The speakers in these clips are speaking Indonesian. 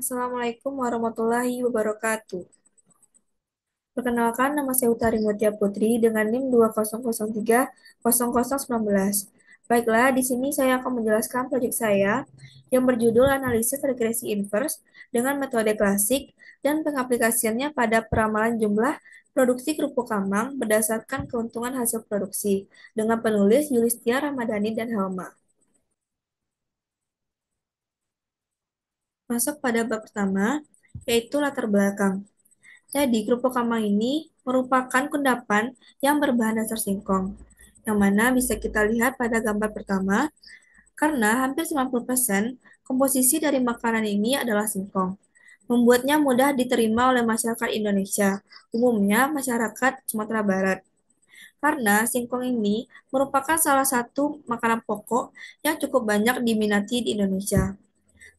Assalamualaikum warahmatullahi wabarakatuh. Perkenalkan, nama saya Utari Mutia Putri dengan NIM 20030019. Baiklah, di sini saya akan menjelaskan proyek saya yang berjudul Analisis Regresi Inverse dengan metode klasik dan pengaplikasiannya pada peramalan jumlah produksi kerupuk kamang berdasarkan keuntungan hasil produksi dengan penulis Yulistia Ramadhani dan Helma. Masuk pada bab pertama, yaitu latar belakang. Jadi, kerupuk kamang ini merupakan kudapan yang berbahan dasar singkong, yang mana bisa kita lihat pada gambar pertama, karena hampir 90% komposisi dari makanan ini adalah singkong. Membuatnya mudah diterima oleh masyarakat Indonesia, umumnya masyarakat Sumatera Barat. Karena singkong ini merupakan salah satu makanan pokok yang cukup banyak diminati di Indonesia.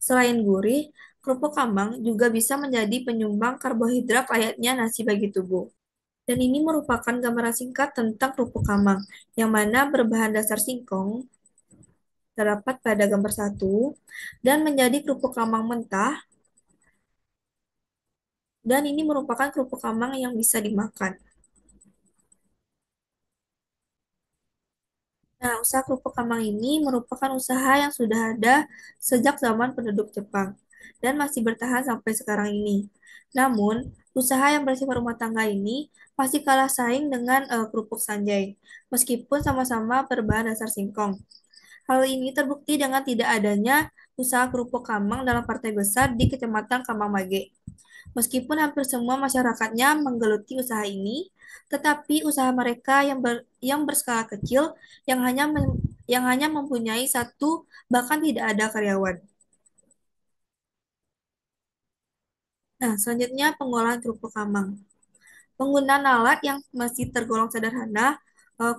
Selain gurih, kerupuk kamang juga bisa menjadi penyumbang karbohidrat layaknya nasi bagi tubuh. Dan ini merupakan gambaran singkat tentang kerupuk kamang, yang mana berbahan dasar singkong terdapat pada gambar satu, dan menjadi kerupuk kamang mentah, dan ini merupakan kerupuk kamang yang bisa dimakan. Nah, usaha kerupuk kamang ini merupakan usaha yang sudah ada sejak zaman penduduk Jepang, dan masih bertahan sampai sekarang ini. Namun, usaha yang bersifat rumah tangga ini masih kalah saing dengan kerupuk sanjay, meskipun sama-sama berbahan dasar singkong. Hal ini terbukti dengan tidak adanya usaha kerupuk kamang dalam partai besar di Kecamatan Kamangmage. Meskipun hampir semua masyarakatnya menggeluti usaha ini, tetapi usaha mereka yang berskala kecil yang hanya mempunyai satu bahkan tidak ada karyawan. Nah, selanjutnya pengolahan kerupuk kamang. Penggunaan alat yang masih tergolong sederhana,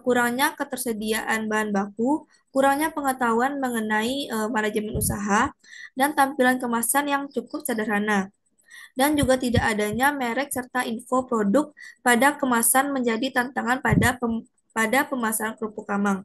kurangnya ketersediaan bahan baku, kurangnya pengetahuan mengenai manajemen usaha, dan tampilan kemasan yang cukup sederhana, dan juga tidak adanya merek serta info produk pada kemasan menjadi tantangan pada pemasaran kerupuk kamang.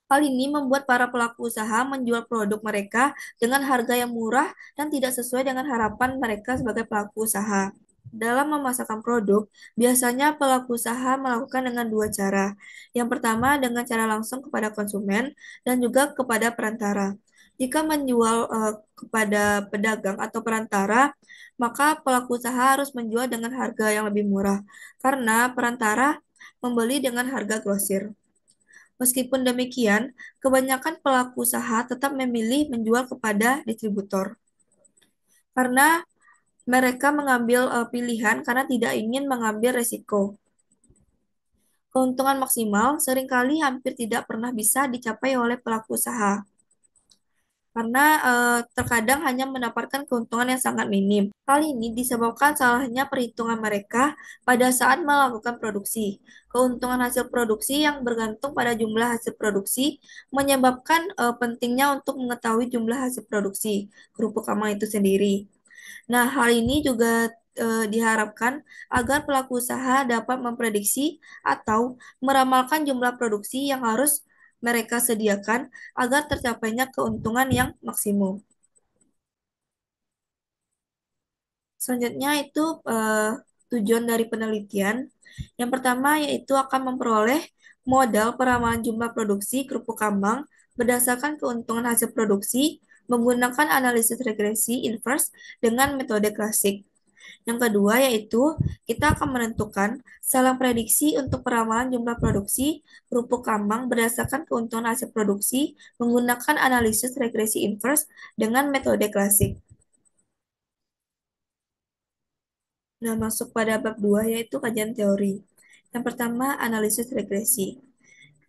Hal ini membuat para pelaku usaha menjual produk mereka dengan harga yang murah dan tidak sesuai dengan harapan mereka sebagai pelaku usaha. Dalam memasarkan produk, biasanya pelaku usaha melakukan dengan dua cara. Yang pertama dengan cara langsung kepada konsumen dan juga kepada perantara. Jika menjual kepada pedagang atau perantara, maka pelaku usaha harus menjual dengan harga yang lebih murah karena perantara membeli dengan harga grosir. Meskipun demikian, kebanyakan pelaku usaha tetap memilih menjual kepada distributor karena mereka mengambil pilihan karena tidak ingin mengambil resiko. Keuntungan maksimal seringkali hampir tidak pernah bisa dicapai oleh pelaku usaha karena terkadang hanya mendapatkan keuntungan yang sangat minim. Hal ini disebabkan salahnya perhitungan mereka pada saat melakukan produksi. Keuntungan hasil produksi yang bergantung pada jumlah hasil produksi menyebabkan pentingnya untuk mengetahui jumlah hasil produksi kerupuk kamang itu sendiri. Nah, hal ini juga diharapkan agar pelaku usaha dapat memprediksi atau meramalkan jumlah produksi yang harus mereka sediakan agar tercapainya keuntungan yang maksimum. Selanjutnya itu tujuan dari penelitian. Yang pertama yaitu akan memperoleh modal peramalan jumlah produksi kerupuk kamang berdasarkan keuntungan hasil produksi menggunakan analisis regresi inverse dengan metode klasik. Yang kedua yaitu kita akan menentukan salang prediksi untuk peramalan jumlah produksi kerupuk kamang berdasarkan keuntungan hasil produksi menggunakan analisis regresi inverse dengan metode klasik. Nah, masuk pada bab 2 yaitu kajian teori. Yang pertama, analisis regresi.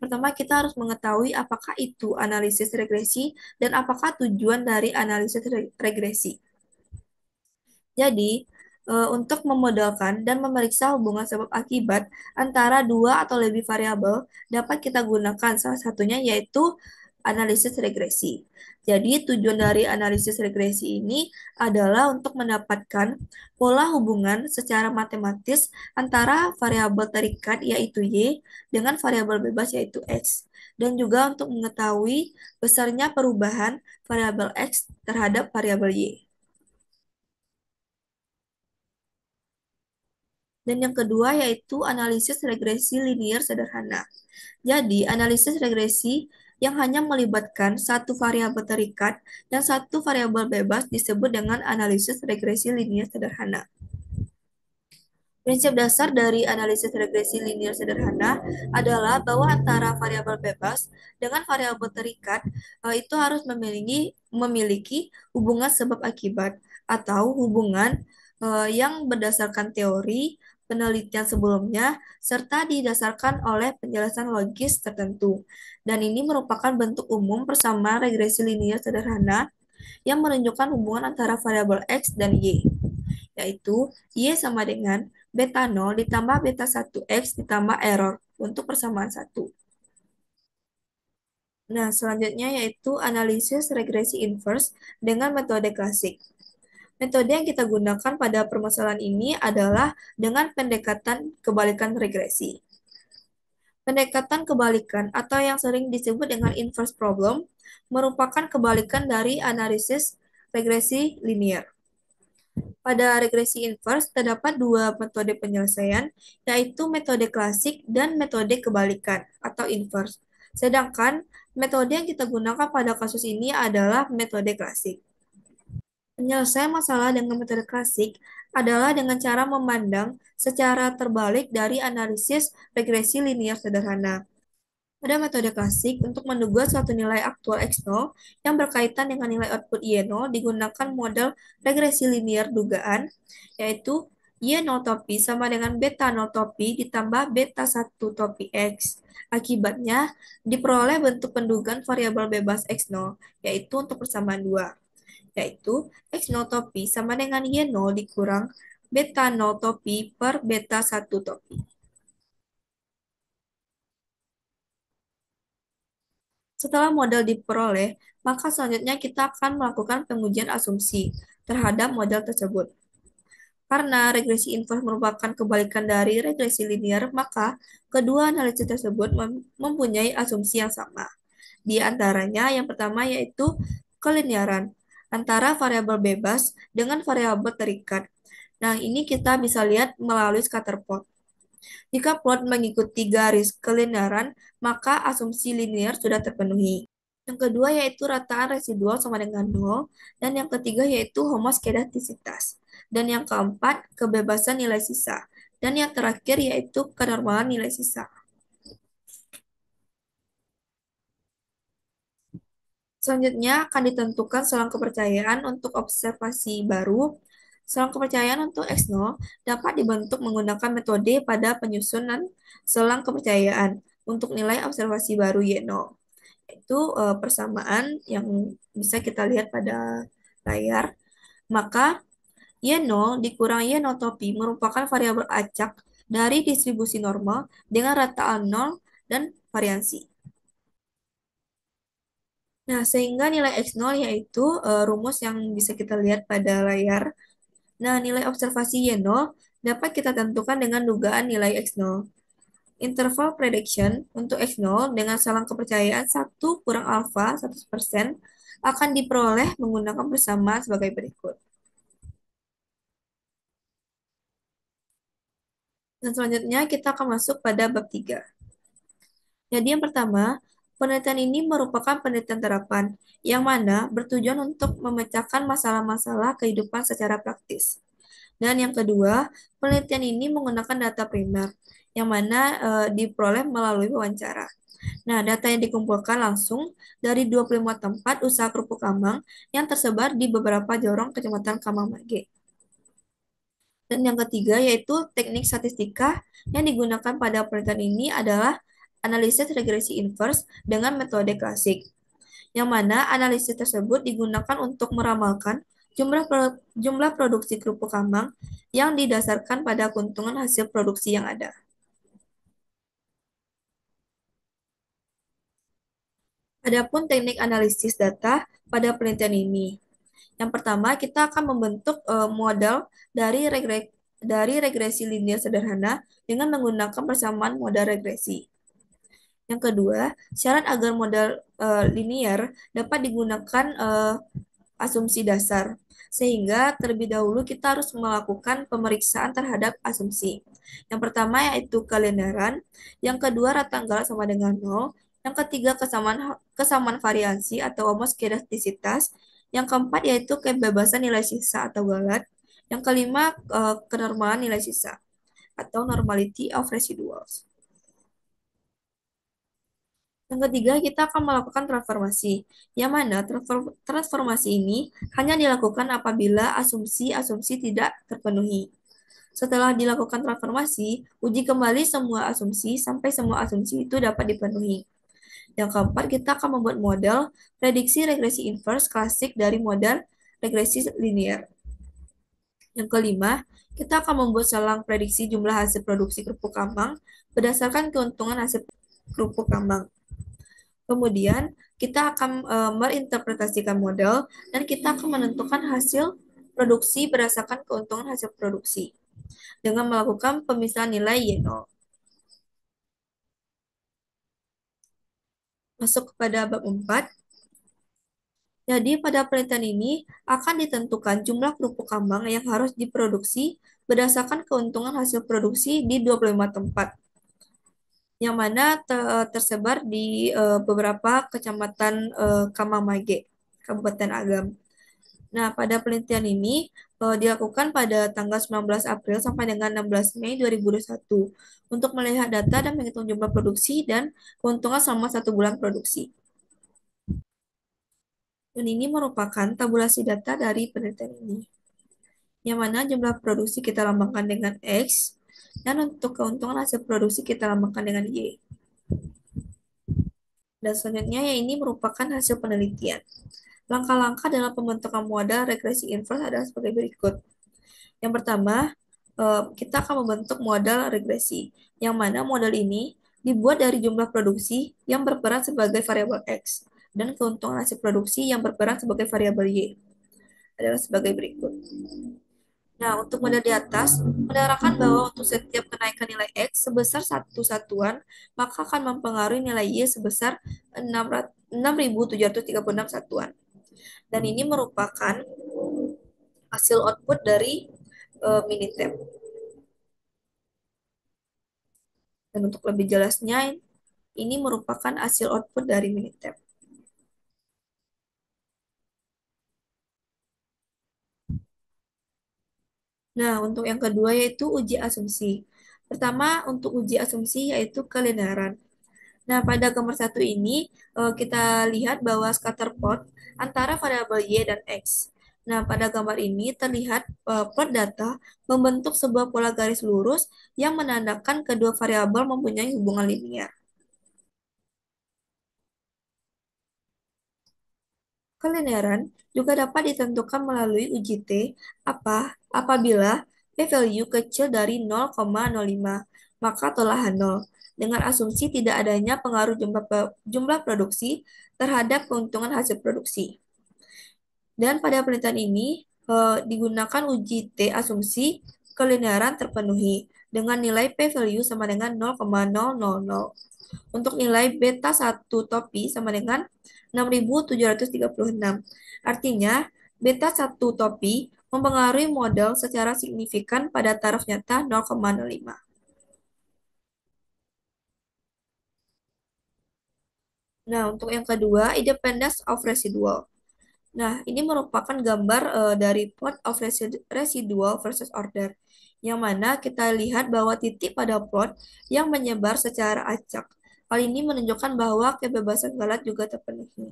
Pertama, kita harus mengetahui apakah itu analisis regresi dan apakah tujuan dari analisis regresi. Jadi, untuk memodelkan dan memeriksa hubungan sebab akibat antara dua atau lebih variabel dapat kita gunakan salah satunya yaitu analisis regresi. Jadi, tujuan dari analisis regresi ini adalah untuk mendapatkan pola hubungan secara matematis antara variabel terikat yaitu Y dengan variabel bebas yaitu X dan juga untuk mengetahui besarnya perubahan variabel X terhadap variabel Y. Dan yang kedua yaitu analisis regresi linear sederhana. Jadi, analisis regresi yang hanya melibatkan satu variabel terikat dan satu variabel bebas disebut dengan analisis regresi linear sederhana. Prinsip dasar dari analisis regresi linear sederhana adalah bahwa antara variabel bebas dengan variabel terikat itu harus memiliki hubungan sebab akibat atau hubungan yang berdasarkan teori, penelitian sebelumnya, serta didasarkan oleh penjelasan logis tertentu. Dan ini merupakan bentuk umum persamaan regresi linear sederhana yang menunjukkan hubungan antara variabel X dan Y, yaitu Y sama dengan beta 0 ditambah beta 1X ditambah error untuk persamaan satu. Nah, selanjutnya yaitu analisis regresi inverse dengan metode klasik. Metode yang kita gunakan pada permasalahan ini adalah dengan pendekatan kebalikan regresi. Pendekatan kebalikan atau yang sering disebut dengan inverse problem merupakan kebalikan dari analisis regresi linear. Pada regresi inverse terdapat dua metode penyelesaian, yaitu metode klasik dan metode kebalikan atau inverse. Sedangkan metode yang kita gunakan pada kasus ini adalah metode klasik. Penyelesaian masalah dengan metode klasik adalah dengan cara memandang secara terbalik dari analisis regresi linear sederhana. Pada metode klasik, untuk menduga suatu nilai aktual X0 yang berkaitan dengan nilai output Y0 digunakan model regresi linear dugaan, yaitu Y0 topi sama dengan beta 0 topi ditambah beta 1 topi X. Akibatnya, diperoleh bentuk pendugaan variabel bebas X0, yaitu untuk persamaan 2, yaitu X0 topi sama dengan Y0 dikurang beta 0 topi per beta 1 topi. Setelah model diperoleh, maka selanjutnya kita akan melakukan pengujian asumsi terhadap model tersebut. Karena regresi inverse merupakan kebalikan dari regresi linear, maka kedua analisis tersebut mempunyai asumsi yang sama. Di antaranya, yang pertama yaitu kelinearan antara variabel bebas dengan variabel terikat. Nah, ini kita bisa lihat melalui scatter plot. Jika plot mengikuti garis kelinearan, maka asumsi linear sudah terpenuhi. Yang kedua yaitu rataan residual sama dengan 0, dan yang ketiga yaitu homoskedastisitas. Dan yang keempat, kebebasan nilai sisa. Dan yang terakhir yaitu kenormalan nilai sisa. Selanjutnya akan ditentukan selang kepercayaan untuk observasi baru. Selang kepercayaan untuk X0 dapat dibentuk menggunakan metode pada penyusunan selang kepercayaan untuk nilai observasi baru Y0. Itu persamaan yang bisa kita lihat pada layar. Maka Y0 dikurang Y0 topi merupakan variabel acak dari distribusi normal dengan rataan 0 dan variansi. Nah, sehingga nilai X0 yaitu rumus yang bisa kita lihat pada layar. Nah, nilai observasi Y0 dapat kita tentukan dengan dugaan nilai X0. Interval prediction untuk X0 dengan selang kepercayaan 1 kurang alfa 100% akan diperoleh menggunakan persamaan sebagai berikut. Dan selanjutnya kita akan masuk pada bab 3. Jadi yang pertama, penelitian ini merupakan penelitian terapan, yang mana bertujuan untuk memecahkan masalah-masalah kehidupan secara praktis. Dan yang kedua, penelitian ini menggunakan data primer, yang mana diperoleh melalui wawancara. Nah, data yang dikumpulkan langsung dari 25 tempat usaha kerupuk Kamang yang tersebar di beberapa jorong Kecamatan Kamang Mage. Dan yang ketiga yaitu teknik statistika yang digunakan pada penelitian ini adalah analisis regresi inverse dengan metode klasik, yang mana analisis tersebut digunakan untuk meramalkan jumlah produksi kerupuk Kamang yang didasarkan pada keuntungan hasil produksi yang ada. Adapun teknik analisis data pada penelitian ini. Yang pertama, kita akan membentuk model dari regresi linear sederhana dengan menggunakan persamaan model regresi. Yang kedua, syarat agar model linear dapat digunakan asumsi dasar. Sehingga terlebih dahulu kita harus melakukan pemeriksaan terhadap asumsi. Yang pertama yaitu kelinearan, yang kedua rata anggaran sama dengan nol, yang ketiga kesamaan variansi atau homoskedastisitas, yang keempat yaitu kebebasan nilai sisa atau galat, yang kelima kenormalan nilai sisa atau normality of residuals. Yang ketiga, kita akan melakukan transformasi, yang mana transformasi ini hanya dilakukan apabila asumsi-asumsi tidak terpenuhi. Setelah dilakukan transformasi, uji kembali semua asumsi sampai semua asumsi itu dapat dipenuhi. Yang keempat, kita akan membuat model prediksi regresi inverse klasik dari model regresi linear. Yang kelima, kita akan membuat selang prediksi jumlah hasil produksi kerupuk kambang berdasarkan keuntungan hasil kerupuk kambang. Kemudian, kita akan merinterpretasikan model dan kita akan menentukan hasil produksi berdasarkan keuntungan hasil produksi dengan melakukan pemisahan nilai Y0. Masuk kepada bab 4. Jadi, pada penelitian ini akan ditentukan jumlah kerupuk kambang yang harus diproduksi berdasarkan keuntungan hasil produksi di 25 tempat, yang mana tersebar di beberapa kecamatan Kamamage, Kabupaten Agam. Nah, pada penelitian ini dilakukan pada tanggal 19 April sampai dengan 16 Mei 2021 untuk melihat data dan menghitung jumlah produksi dan keuntungan selama 1 bulan produksi. Dan ini merupakan tabulasi data dari penelitian ini, yang mana jumlah produksi kita lambangkan dengan X, dan untuk keuntungan hasil produksi kita lambangkan dengan Y. Dan selanjutnya, yang ini merupakan hasil penelitian. Langkah-langkah dalam pembentukan modal regresi inverse adalah sebagai berikut. Yang pertama, kita akan membentuk modal regresi, yang mana modal ini dibuat dari jumlah produksi yang berperan sebagai variabel X dan keuntungan hasil produksi yang berperan sebagai variabel Y adalah sebagai berikut. Nah, untuk model di atas, menerangkan bahwa untuk setiap kenaikan nilai X sebesar satu satuan, maka akan mempengaruhi nilai Y sebesar 6.736 satuan. Dan ini merupakan hasil output dari Minitab. Dan untuk lebih jelasnya, ini merupakan hasil output dari Minitab. Nah, untuk yang kedua yaitu uji asumsi. Pertama, untuk uji asumsi yaitu kelinearan. Nah, pada gambar satu ini, kita lihat bahwa scatter plot antara variabel Y dan X. Nah, pada gambar ini terlihat plot data membentuk sebuah pola garis lurus yang menandakan kedua variabel mempunyai hubungan linear. Kelinearan juga dapat ditentukan melalui uji T apabila p-value kecil dari 0,05, maka tolak 0, dengan asumsi tidak adanya pengaruh jumlah produksi terhadap keuntungan hasil produksi. Dan pada penelitian ini digunakan uji T asumsi kelinearan terpenuhi dengan nilai p-value sama dengan 0,000. Untuk nilai beta 1 topi sama dengan 6.736. Artinya, beta 1 topi mempengaruhi model secara signifikan pada taraf nyata 0,05. Nah, untuk yang kedua, independence of residual. Nah, ini merupakan gambar dari plot of residual versus order, yang mana kita lihat bahwa titik pada plot yang menyebar secara acak. Hal ini menunjukkan bahwa kebebasan galat juga terpenuhi.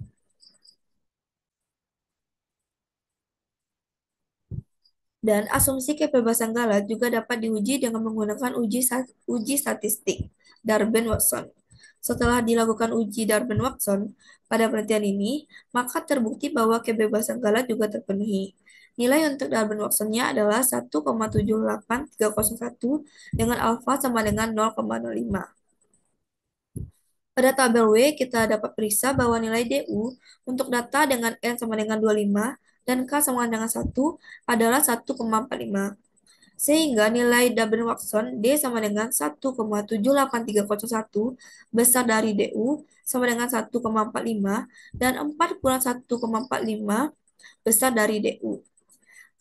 Dan asumsi kebebasan galat juga dapat diuji dengan menggunakan uji statistik Darben-Watson. Setelah dilakukan uji Darben-Watson pada penelitian ini, maka terbukti bahwa kebebasan galat juga terpenuhi. Nilai untuk Darben-Watsonnya adalah 1,78301 dengan alfa sama dengan 0,05. Pada tabel W, kita dapat periksa bahwa nilai DU untuk data dengan N sama dengan 25 dan K sama dengan 1 adalah 1,45. Sehingga nilai Darben-Watson D sama dengan 1,78301 besar dari DU sama dengan 1,45 dan 4 kurang 1,45 besar dari DU.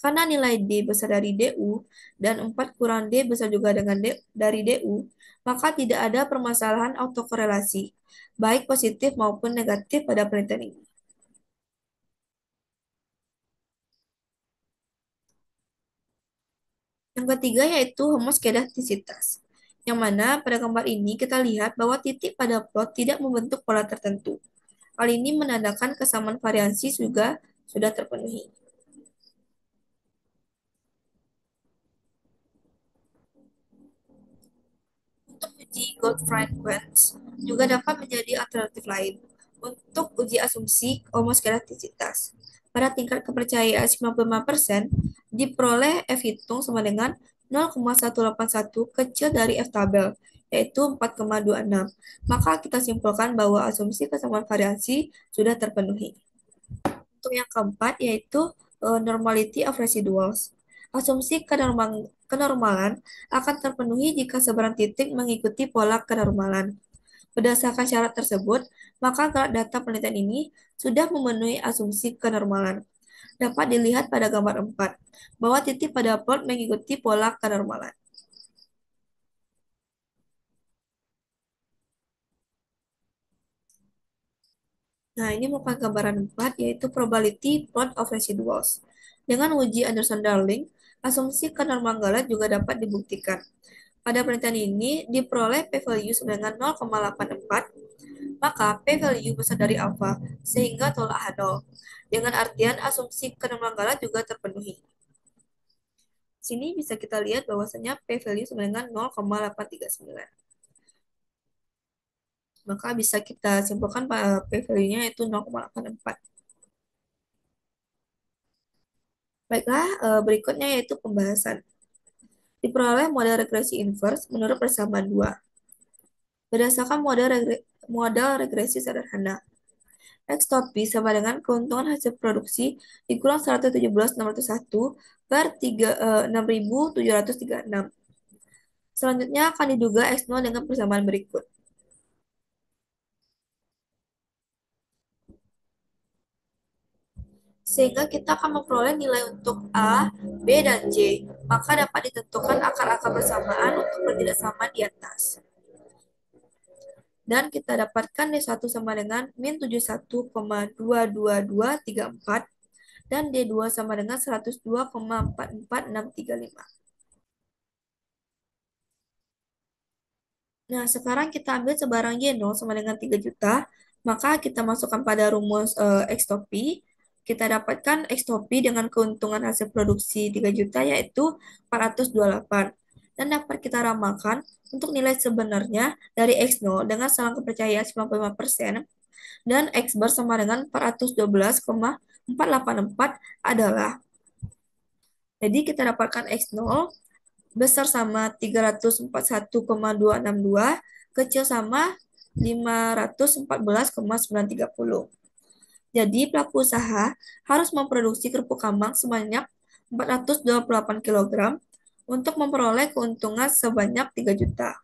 Karena nilai D besar dari DU dan 4 kurang D besar juga dengan dari DU, maka tidak ada permasalahan autokorelasi, baik positif maupun negatif pada penelitian ini. Yang ketiga yaitu homoskedastisitas, yang mana pada gambar ini kita lihat bahwa titik pada plot tidak membentuk pola tertentu. Hal ini menandakan kesamaan variansi juga sudah terpenuhi. Untuk uji Goldfriend-Quantz juga dapat menjadi alternatif lain untuk uji asumsi homoskedastisitas. Pada tingkat kepercayaan 95%, diperoleh F hitung sama dengan 0,181 kecil dari F tabel, yaitu 4,26. Maka kita simpulkan bahwa asumsi kesamaan variasi sudah terpenuhi. Untuk yang keempat yaitu normality of residuals. Asumsi kenormalan akan terpenuhi jika sebarang titik mengikuti pola kenormalan. Berdasarkan syarat tersebut, maka gerak data penelitian ini sudah memenuhi asumsi kenormalan. Dapat dilihat pada gambar 4 bahwa titik pada plot mengikuti pola kenormalan. Nah, ini merupakan gambaran 4, yaitu probability plot of residuals. Dengan uji Anderson-Darling, asumsi kenormalan juga dapat dibuktikan. Pada penelitian ini diperoleh p-value sebanyak 0,84, maka p-value besar dari alpha sehingga tolak H0. Dengan artian asumsi kenormalan juga terpenuhi. Sini bisa kita lihat bahwasanya p-value sebanyak 0,839. Maka bisa kita simpulkan p-value-nya yaitu 0,84. Baiklah, berikutnya yaitu pembahasan. Diperoleh model regresi inverse menurut persamaan 2. Berdasarkan model regresi sederhana, X topi sama dengan keuntungan hasil produksi dikurang 117.601 per 6.736. Selanjutnya akan diduga X0 dengan persamaan berikut. Sehingga kita akan memperoleh nilai untuk A, B, dan J. Maka dapat ditentukan akar-akar persamaan untuk ketidaksamaan di atas. Dan kita dapatkan D1 sama dengan min 71,22234 dan D2 sama dengan 102,44635. Nah, sekarang kita ambil sebarang Y0 sama dengan 3 juta, maka kita masukkan pada rumus X topi. Kita dapatkan X topi dengan keuntungan hasil produksi 3 juta yaitu 428. Dan dapat kita ramalkan untuk nilai sebenarnya dari X0 dengan selang kepercayaan 95% dan X bar sama dengan 412,484 adalah. Jadi kita dapatkan X0 besar sama 341,262, kecil sama 514,930. Jadi pelaku usaha harus memproduksi kerupuk kamang sebanyak 428 kg untuk memperoleh keuntungan sebanyak 3 juta.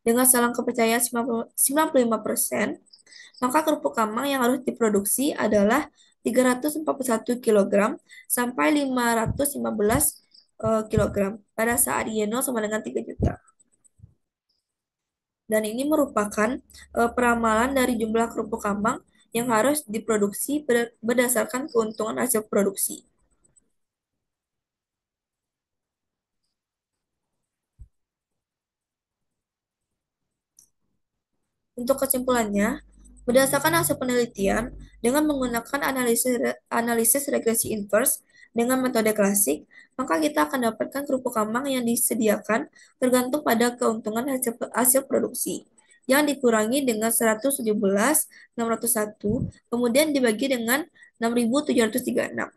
Dengan salang kepercayaan 95%, maka kerupuk kamang yang harus diproduksi adalah 341 kg sampai 515 kg pada saat Y0 sama dengan 3 juta. Dan ini merupakan peramalan dari jumlah kerupuk kamang yang harus diproduksi berdasarkan keuntungan hasil produksi. Untuk kesimpulannya, berdasarkan hasil penelitian, dengan menggunakan analisis regresi inverse dengan metode klasik, maka kita akan dapatkan kerupuk kamang yang disediakan tergantung pada keuntungan hasil produksi yang dikurangi dengan 117.601, kemudian dibagi dengan 6.736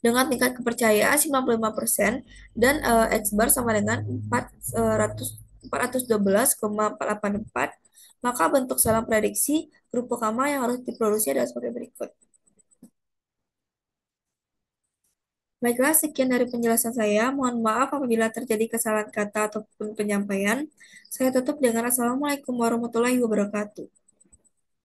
dengan tingkat kepercayaan 95% dan X bar sama dengan 412,484, maka bentuk salam prediksi kerupuk kamar yang harus diproduksi adalah sebagai berikut. Baiklah, sekian dari penjelasan saya. Mohon maaf apabila terjadi kesalahan kata ataupun penyampaian. Saya tutup dengan Assalamualaikum warahmatullahi wabarakatuh.